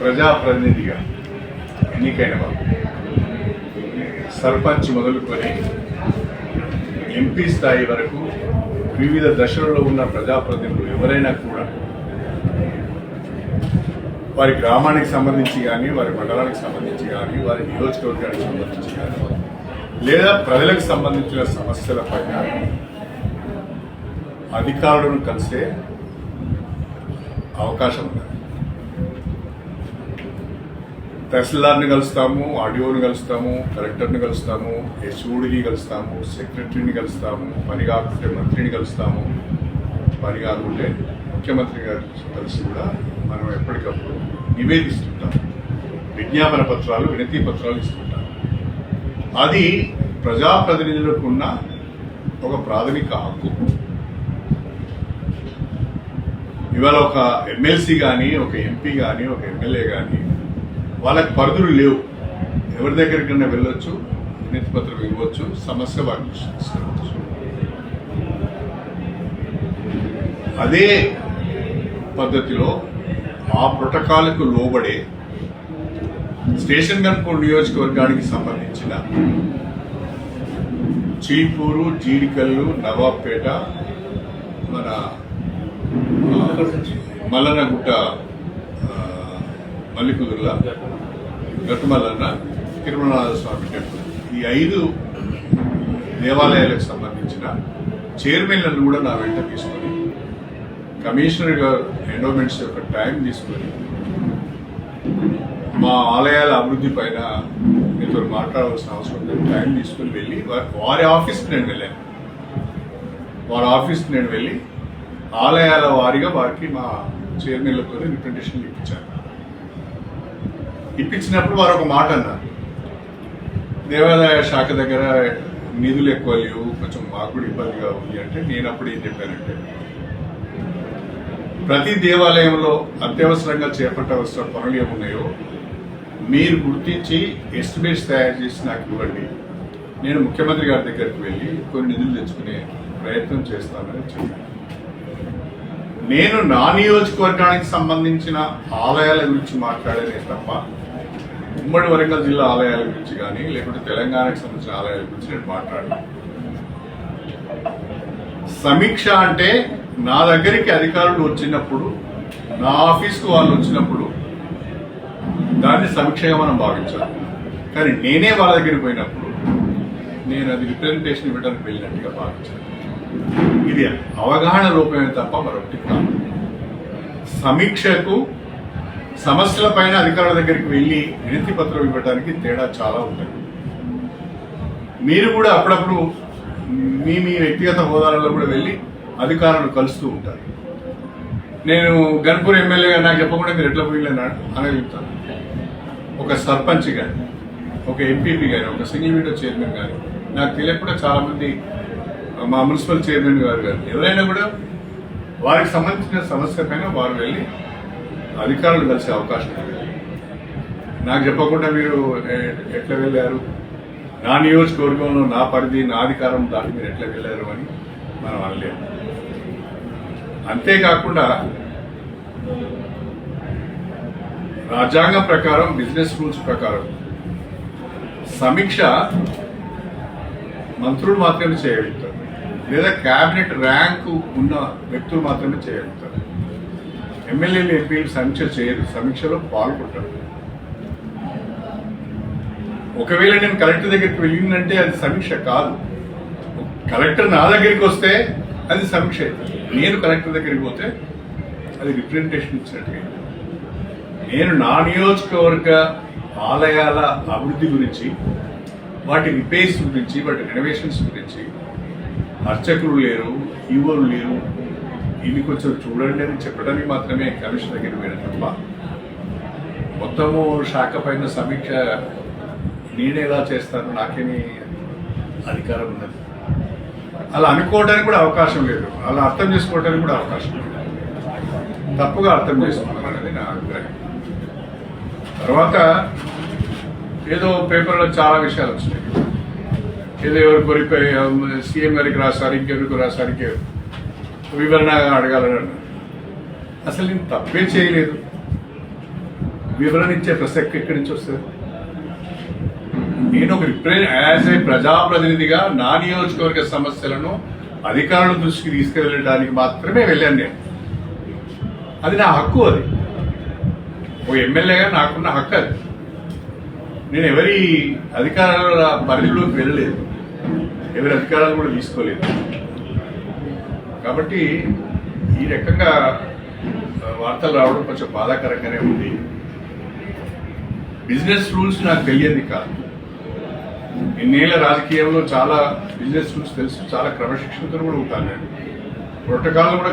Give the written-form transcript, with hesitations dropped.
ప్రజాప్రతినిధిగా ఎన్నికైన వాళ్ళు సర్పంచ్ మొదలుకొని ఎంపీ స్థాయి వరకు వివిధ దశలలో ఉన్న ప్రజాప్రతినిధులు ఎవరైనా కూడా వారి గ్రామానికి సంబంధించి కానీ వారి మండలానికి సంబంధించి కానీ వారి నియోజకవర్గానికి సంబంధించి కానీ లేదా ప్రజలకు సంబంధించిన సమస్యల పైన అధికారులను కలిసే అవకాశం ఉంది. తహసీల్దార్ని కలుస్తాము, ఆర్డీఓని కలుస్తాము, కలెక్టర్ని కలుస్తాము, ఎస్ఓడిని కలుస్తాము, సెక్రటరీని కలుస్తాము, పని కాకుంటే మంత్రిని కలుస్తాము, పని కాకుంటే ముఖ్యమంత్రి గారు కలిసి కూడా మనం ఎప్పటికప్పుడు నివేదిస్తుంటాం. విజ్ఞాపన పత్రాలు, వినతి పత్రాలు ఇస్తుంటాం. అది ప్రజాప్రతినిధులకు ఉన్న ఒక ప్రాథమిక హక్కు. ఇవాళ ఒక ఎమ్మెల్సీ కానీ, ఒక ఎంపీ కానీ, ఒక ఎమ్మెల్యే కానీ వాళ్ళకి పరిధులు లేవు. ఎవరి దగ్గరికైనా వెళ్ళొచ్చు, వినతి పత్రం ఇవ్వచ్చు, సమస్య వారికి తీసుకురావచ్చు. అదే పద్ధతిలో ఆ ప్రోటోకాల్కు లోబడే స్టేషన్ గన్పూర్ నియోజకవర్గానికి సంబంధించిన చీపూరు, జీడికల్లు, నవాబ్పేట, మన మల్లన్నగుట్ట, మల్లికుదుర్ల, గట్టుమల్లన్న, తిరుమలనాథ స్వామి టెంపుల్, ఈ 5 దేవాలయాలకు సంబంధించిన చైర్మన్లను కూడా నా వెంట తీసుకొని కమిషనర్ గారు ఎండోమెంట్స్ యొక్క టైం తీసుకొని మా ఆలయాల అభివృద్ధి పైన మీతో మాట్లాడవలసిన అవసరం లేదు, టైం తీసుకుని వెళ్ళి వారి ఆఫీస్కి నేను వెళ్ళాను. వారి ఆఫీస్కి నేను వెళ్ళి ఆలయాల వారిగా వారికి మా చైర్మన్లతో రిప్రజెంటేషన్ ఇప్పించాను. ఇప్పించినప్పుడు వారు ఒక మాట అన్నారు, దేవాలయ శాఖ దగ్గర నిధులు ఎక్కువ లేవు, కొంచెం మాకు కూడా ఇబ్బందిగా ఉంది అంటే నేను అప్పుడు ఏం చెప్పానంటే, ప్రతి దేవాలయంలో అత్యవసరంగా చేపట్టవలసిన పనులు ఏమున్నాయో మీరు గుర్తించి ఎస్టిమేట్స్ తయారు చేసి నాకు ఇవ్వండి, నేను ముఖ్యమంత్రి గారి దగ్గరికి వెళ్ళి కొన్ని నిధులు తెచ్చుకునే ప్రయత్నం చేస్తానని చెప్పాను. నేను నా నియోజకవర్గానికి సంబంధించిన ఆలయాల గురించి మాట్లాడేదే తప్ప ఉమ్మడి వరంగల్ జిల్లా ఆలయాల గురించి కానీ లేకుంటే తెలంగాణకు సంబంధించిన ఆలయాల గురించి నేను మాట్లాడాను. సమీక్ష అంటే నా దగ్గరికి అధికారులు వచ్చినప్పుడు, నా ఆఫీస్కు వాళ్ళు వచ్చినప్పుడు దాన్ని సమీక్షగా మనం భావించాలి. కానీ నేనే వాళ్ళ దగ్గరికి పోయినప్పుడు నేను అది రిప్రజెంటేషన్ ఇవ్వడానికి వెళ్ళినట్టుగా భావించాను. ఇది అవగాహన లోపమే తప్ప మరొకటి కాదు. సమీక్షకు సమస్యల పైన అధికారుల దగ్గరికి వెళ్ళి వినతి పత్రం ఇవ్వడానికి తేడా చాలా ఉంటుంది. మీరు కూడా అప్పుడప్పుడు మీ వ్యక్తిగత హోదాలలో కూడా వెళ్ళి అధికారులను కలుస్తూ ఉంటారు. నేను గన్పూర్ ఎమ్మెల్యేగా నాకు చెప్పకుండా మీరు ఎట్లా పోయిలేనా అనగలుగుతాను. ఒక సర్పంచ్ కానీ, ఒక ఎంపీపీ కానీ, ఒక సింగిల్ విండో చైర్మన్ కానీ నాకు తెలియకుండా చాలామంది మా మున్సిపల్ చైర్మన్ గారు కానీ ఎవరైనా కూడా వారికి సంబంధించిన సమస్య పైన వారు వెళ్ళి అధికారులు కలిసే అవకాశం ఉంది. నాకు చెప్పకుండా మీరు ఎట్లా వెళ్ళారు, నా నియోజకవర్గంలో నా పరిధి, నా అధికారం దాటి మీరు ఎట్లా వెళ్ళారు అని మనం అనలేము. అంతేకాకుండా రాజ్యాంగం ప్రకారం, బిజినెస్ రూల్స్ ప్రకారం సమీక్ష మంత్రులు మాత్రమే చేయగలుగుతారు, లేదా క్యాబినెట్ ర్యాంకు ఉన్న వ్యక్తులు మాత్రమే చేయగలుగుతారు. ఎమ్మెల్యేలు, ఎంపీలు సమీక్ష చేయరు, సమీక్షలో పాల్గొంటారు. ఒకవేళ నేను కలెక్టర్ దగ్గరికి వెళ్ళిందంటే అది సమీక్ష కాదు. కలెక్టర్ నా దగ్గరికి వస్తే అది సమీక్ష. నేను కలెక్టర్ దగ్గరికి పోతే అది రిప్రజెంటేషన్ ఇచ్చినట్టుగా. నేను నా నియోజకవర్గ ఆలయాల అభివృద్ధి గురించి, వాటి రిపేర్స్ గురించి, వాటి రెనోవేషన్స్ గురించి అర్చకులు లేరు, ఈవోలు లేరు, ఇవి కొంచెం చూడండి అని చెప్పడానికి మాత్రమే కమిషన్ దగ్గరికి వెళ్ళడం తప్ప మొత్తము శాఖ పైన సమీక్ష నేను ఎలా చేస్తాను, నాకేమీ అధికారం ఉన్నది. అలా అనుకోవడానికి కూడా అవకాశం లేదు, అలా అర్థం చేసుకోవడానికి కూడా అవకాశం లేదు. తప్పుగా అర్థం చేసుకున్నాం అనేది నా అభిప్రాయం. తర్వాత ఏదో పేపర్లో చాలా విషయాలు వచ్చినాయి. ఏదో ఎవరు కోరిపోయి సీఎం గారికి రాశారు, ఇంకెవరికి రాశారు, వివరణ అడగాలని అన్నారు. అసలు నేను తప్పే చేయలేదు. వివరణ ఇచ్చే ప్రసక్తి ఎక్కడి నుంచి వస్తుంది? నేను ఒక యాజ్ ఏ ప్రజాప్రతినిధిగా నా నియోజకవర్గ సమస్యలను అధికారుల దృష్టికి తీసుకెళ్ళడానికి మాత్రమే వెళ్ళాను నేను. అది నా హక్కు. అది ఓ ఎమ్మెల్యేగా నాకున్న హక్కు. అది నేను ఎవరి అధికారాల పరిధిలోకి వెళ్ళలేదు, ఎవరి అధికారాలు కూడా తీసుకోలేదు. కాబట్టి ఈ రకంగా వార్తలు రావడం కొంచెం బాధాకరంగానే ఉంది. బిజినెస్ రూల్స్ నాకు తెలియంది కాదు. ఇన్నేళ్ల రాజకీయంలో చాలా బిజినెస్ రూల్స్ తెలుసు, చాలా క్రమశిక్షణతో కూడా ఉంటాను నేను. ప్రోటోకాల్ కూడా